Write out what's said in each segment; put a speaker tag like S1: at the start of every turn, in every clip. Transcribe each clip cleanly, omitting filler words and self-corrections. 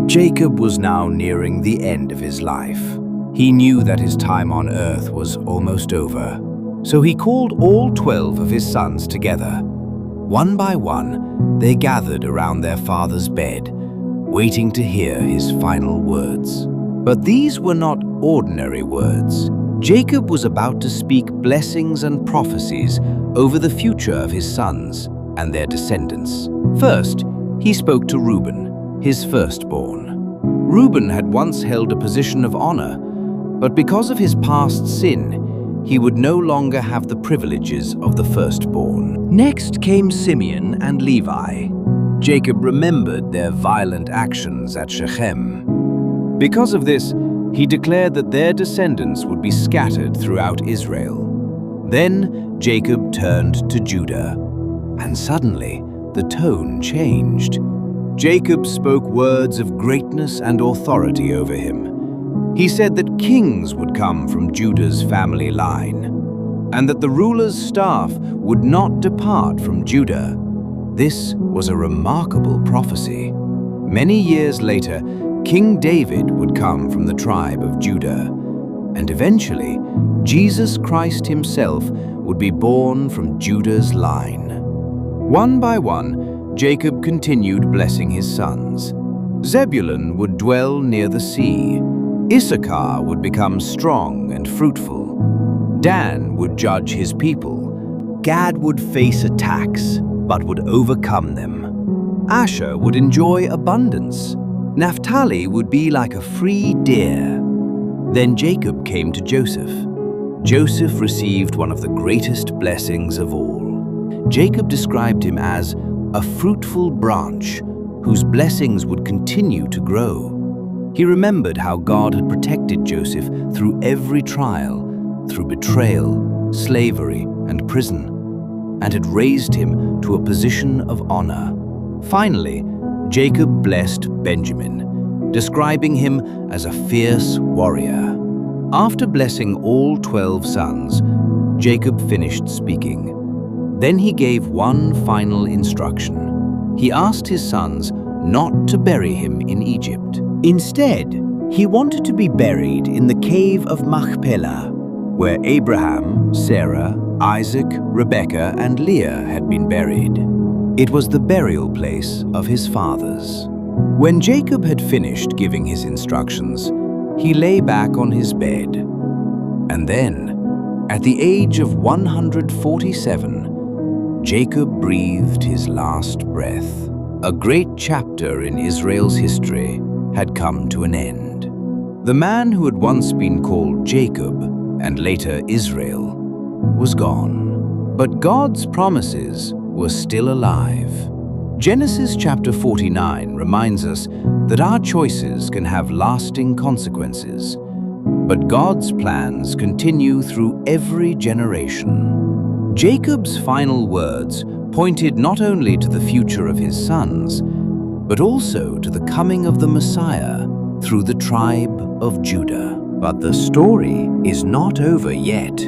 S1: Jacob was now nearing the end of his life. He knew that his time on earth was almost over. So he called all 12 of his sons together. One by one, they gathered around their father's bed, waiting to hear his final words. But these were not ordinary words. Jacob was about to speak blessings and prophecies over the future of his sons and their descendants. First, he spoke to Reuben, his firstborn. Reuben had once held a position of honor, but because of his past sin, he would no longer have the privileges of the firstborn. Next came Simeon and Levi. Jacob remembered their violent actions at Shechem. Because of this, he declared that their descendants would be scattered throughout Israel. Then Jacob turned to Judah, and suddenly the tone changed. Jacob spoke words of greatness and authority over him. He said that kings would come from Judah's family line, and that the ruler's staff would not depart from Judah. This was a remarkable prophecy. Many years later, King David would come from the tribe of Judah, and eventually, Jesus Christ himself would be born from Judah's line. One by one, Jacob continued blessing his sons. Zebulun would dwell near the sea. Issachar would become strong and fruitful. Dan would judge his people. Gad would face attacks, but would overcome them. Asher would enjoy abundance. Naphtali would be like a free deer. Then Jacob came to Joseph. Joseph received one of the greatest blessings of all. Jacob described him as a fruitful branch whose blessings would continue to grow. He remembered how God had protected Joseph through every trial, through betrayal, slavery, and prison, and had raised him to a position of honor. Finally, Jacob blessed Benjamin, describing him as a fierce warrior. After blessing all 12 sons, Jacob finished speaking. Then he gave one final instruction. He asked his sons not to bury him in Egypt. Instead, he wanted to be buried in the cave of Machpelah, where Abraham, Sarah, Isaac, Rebekah, and Leah had been buried. It was the burial place of his fathers. When Jacob had finished giving his instructions, he lay back on his bed. And then, at the age of 147, Jacob breathed his last breath. A great chapter in Israel's history had come to an end. The man who had once been called Jacob and later Israel was gone, but God's promises were still alive. Genesis chapter 49 reminds us that our choices can have lasting consequences, but God's plans continue through every generation. Jacob's final words pointed not only to the future of his sons, but also to the coming of the Messiah through the tribe of Judah. But the story is not over yet.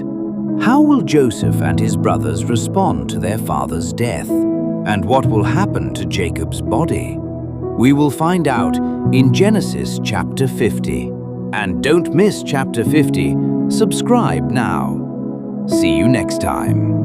S1: How will Joseph and his brothers respond to their father's death? And what will happen to Jacob's body? We will find out in Genesis chapter 50. And don't miss chapter 50. Subscribe now. See you next time.